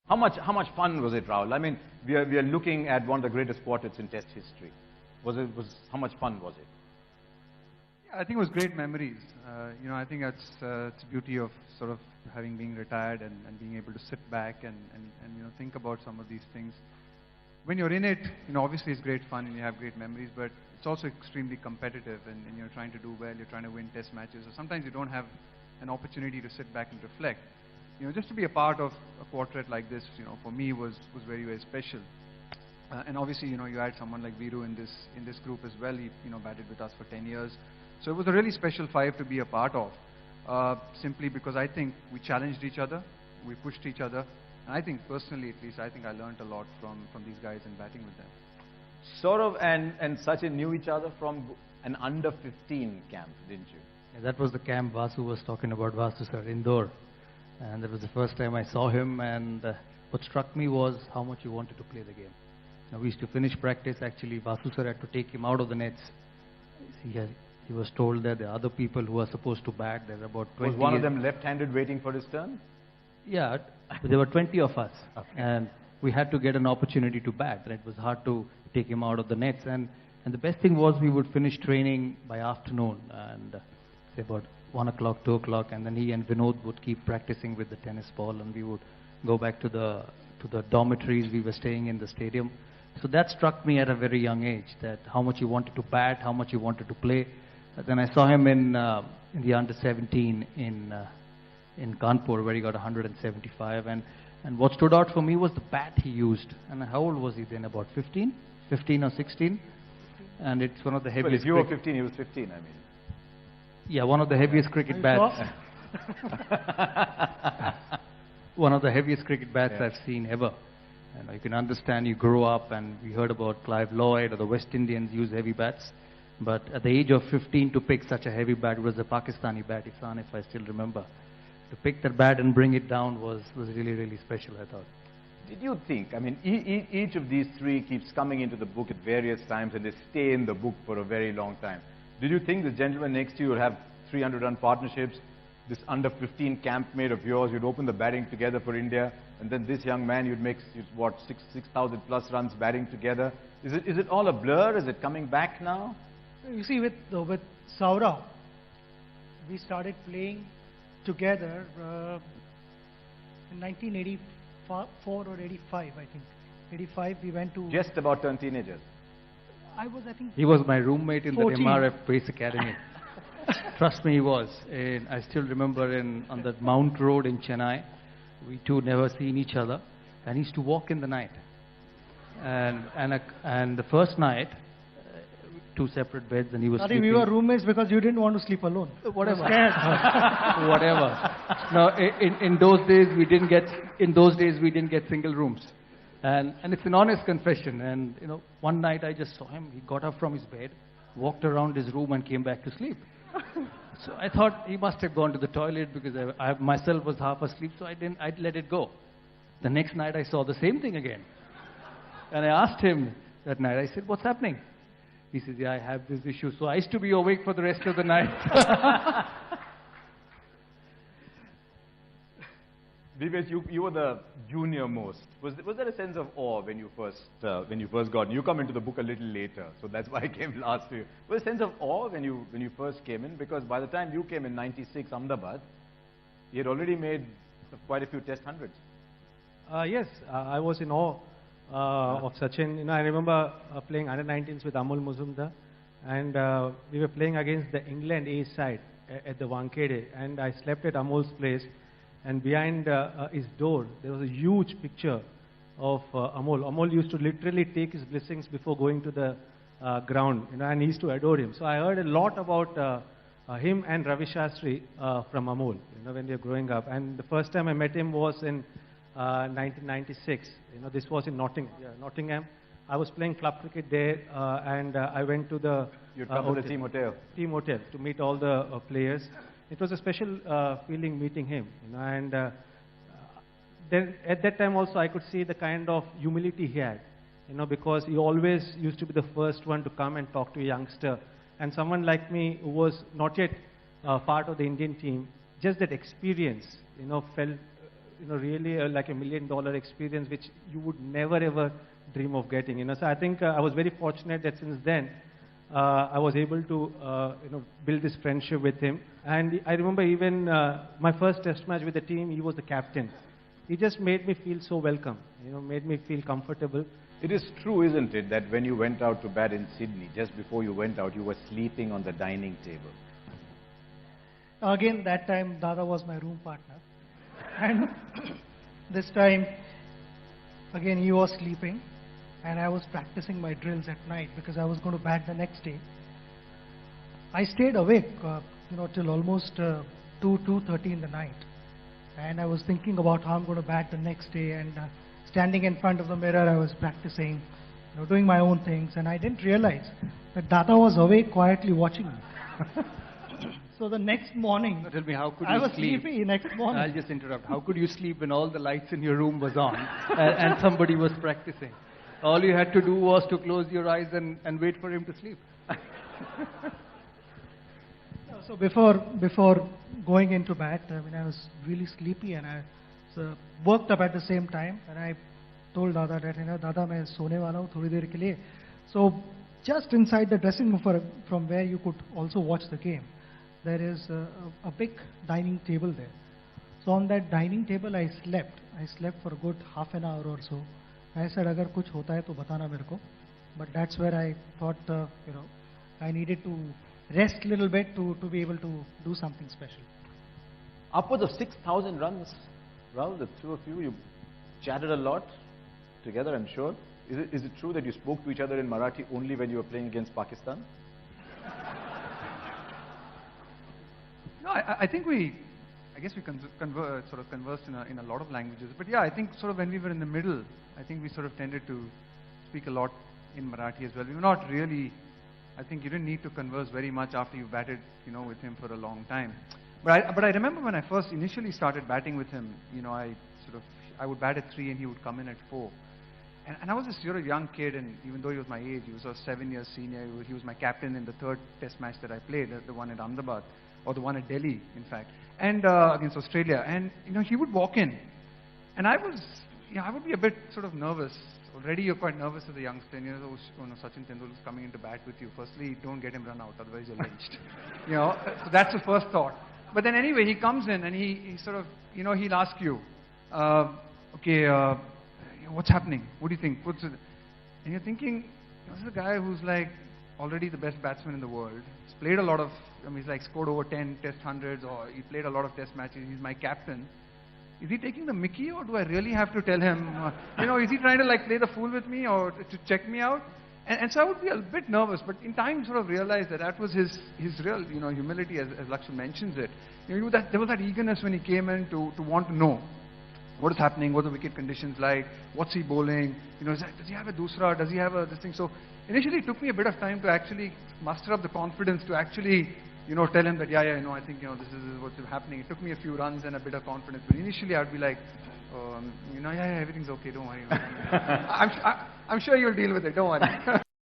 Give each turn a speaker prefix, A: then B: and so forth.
A: How much fun was it, Rahul? I mean, we are looking at one of the greatest quartets in Test history. How much fun was it?
B: Yeah, I think it was great memories. I think that's the beauty of sort of having been retired and being able to sit back and think about some of these things. When you're in it, obviously it's great fun and you have great memories, but it's also extremely competitive and you're trying to do well, you're trying to win test matches. So sometimes you don't have an opportunity to sit back and reflect. Just to be a part of a quartet like this, for me was very, very special. And obviously, you had someone like Viru in this group as well. He, batted with us for 10 years. So it was a really special five to be a part of, simply because I think we challenged each other, we pushed each other, and I think personally, at least, I think I learned a lot from these guys in batting with them.
A: Sourav and Sachin knew each other from an under-15 camp, didn't you?
C: Yeah, that was the camp Vasu was talking about, Vasu sir, Indore. And that was the first time I saw him, and what struck me was how much he wanted to play the game. Now, we used to finish practice. Actually, Vasu sir had to take him out of the nets. He was told that the other people who were supposed to bat, there were about 20.
A: Was one of them left-handed waiting for his turn?
C: Yeah, but there were 20 of us.
A: Okay.
C: And we had to get an opportunity to bat. And it was hard to take him out of the nets. And the best thing was we would finish training by afternoon, and say about 1 o'clock, 2 o'clock, and then he and Vinod would keep practicing with the tennis ball, and we would go back to the dormitories. We were staying in the stadium. So that struck me at a very young age, that how much he wanted to bat, how much he wanted to play. Then I saw him in the under-17 in Kanpur, where he got 175. And what stood out for me was the bat he used. And how old was he then? About 15? 15 or 16? And it's one of the heaviest...
A: Well, if you were 15, he was 15, I mean.
C: Yeah, one of the heaviest cricket bats. One of the heaviest cricket bats I've seen ever. And you can understand, you grow up and we heard about Clive Lloyd or the West Indians use heavy bats. But at the age of 15 to pick such a heavy bat, it was a Pakistani bat, Ihsan, if I still remember. To pick that bat and bring it down was really, really special, I thought.
A: Did you think, I mean, each of these three keeps coming into the book at various times and they stay in the book for a very long time. Did you think this gentleman next to you would have 300-run partnerships, this under-15 campmate of yours, you'd open the batting together for India, and then this young man, you'd make, what, 6,000 plus runs batting together? Is it all a blur? Is it coming back now?
D: You see, with Sourav, we started playing together in 1984 or 85, I think. 85, we went to...
A: Just about turned teenagers.
D: I think...
C: He was my roommate in
D: 14.
C: the MRF Base Academy. Trust me, he was. And I still remember on the Mount Road in Chennai, we two never seen each other, and he used to walk in the night. And the first night, two separate beds, and he was sleeping.
D: We were roommates because you didn't want to sleep alone.
C: Whatever. Whatever. No, in those days we didn't get single rooms, and it's an honest confession. And one night I just saw him. He got up from his bed, walked around his room, and came back to sleep. So I thought he must have gone to the toilet because I myself was half asleep, so I'd let it go. The next night I saw the same thing again, and I asked him that night. I said, "What's happening?" He says, "Yeah, I have this issue." So I used to be awake for the rest of the night.
A: VVS, you were the junior most. Was there a sense of awe when you first got? You come into the book a little later, so that's why I came last to you. Was there a sense of awe when you first came in? Because by the time you came in '96, Ahmedabad, you had already made quite a few test hundreds.
E: Yes, I was in awe of Sachin. I remember playing under-19s with Amol Muzumdar, and we were playing against the England A side at the Wankhede, and I slept at Amol's place, and behind his door there was a huge picture of Amol. Amol used to literally take his blessings before going to the ground, and he used to adore him. So I heard a lot about him and Ravi Shastri from Amol, when we were growing up. And the first time I met him was in 1996. This was in Nottingham. I was playing club cricket there, and I went to the
A: team hotel
E: to meet all the players. It was a special feeling meeting him, and then at that time also I could see the kind of humility he had, because he always used to be the first one to come and talk to a youngster. And someone like me who was not yet part of the Indian team, just that experience, felt really like $1 million experience, which you would never ever dream of getting. So I think I was very fortunate that since then I was able to build this friendship with him. And I remember even my first test match with the team, he was the captain. He just made me feel so welcome, made me feel comfortable.
A: It is true, isn't it, that when you went out to bat in Sydney, just before you went out, you were sleeping on the dining table?
D: Again, that time Dada was my room partner. And this time, again, he was sleeping. And I was practicing my drills at night because I was going to bat the next day. I stayed awake, till almost 2:30 in the night. And I was thinking about how I'm going to bat the next day, and standing in front of the mirror, I was practicing, doing my own things, and I didn't realize that Dada was awake quietly watching me. So the next morning,
C: Tell me, how could you
D: I was
C: sleep?
D: sleepy next morning.
C: I'll just interrupt. How could you sleep when all the lights in your room was on and somebody was practicing? All you had to do was to close your eyes and wait for him to sleep.
D: So before going into bat, I was really sleepy, and I woke up at the same time, and I told Dada that, Dada, मैं सोने वाला हूँ थोड़ी देर के लिए. So just inside the dressing room from where you could also watch the game, there is a big dining table there. So on that dining table I slept. I slept for a good half an hour or so. I said, अगर कुछ होता है तो बताना मेरे को. But that's where I thought, I needed to rest a little bit to be able to do something special.
A: Upwards of 6,000 runs, Rahul, the two of you chatted a lot together, I'm sure. Is it true that you spoke to each other in Marathi only when you were playing against Pakistan?
B: No, I think I guess we sort of conversed in a lot of languages. But yeah, I think sort of when we were in the middle, I think we sort of tended to speak a lot in Marathi as well. We were not really, I think you didn't need to converse very much after you batted, with him for a long time. But I remember when I first initially started batting with him, I would bat at 3 and he would come in at 4. And I was this young kid, and even though he was my age, he was 7 years senior. He was my captain in the 3rd test match that I played, the one at Ahmedabad, or the one at Delhi, in fact, and against Australia. And he would walk in, and I would be a bit sort of nervous. Already you're quite nervous as a youngster, and Sachin Tendulkar is coming in to bat with you. Firstly, don't get him run out, otherwise you're lynched. So that's the first thought. But then anyway, he comes in and he sort of, he'll ask you, what's happening? What do you think? And you're thinking, this is a guy who's like already the best batsman in the world. He's played a lot of, he's like scored over 10 test hundreds, or he played a lot of test matches. He's my captain. Is he taking the mickey, or do I really have to tell him, is he trying to like play the fool with me or to check me out? And so I would be a bit nervous, but in time sort of realized that was his real, humility, as Laxman mentions it. There was that eagerness when he came in to want to know what is happening, what are the wicket conditions like, what's he bowling, does he have a dusra, does he have this thing? So initially it took me a bit of time to actually muster up the confidence to actually, tell him that, I think, this is what's happening. It took me a few runs and a bit of confidence, but initially I would be like, everything's okay, don't worry. I'm sure you'll deal with it, don't worry.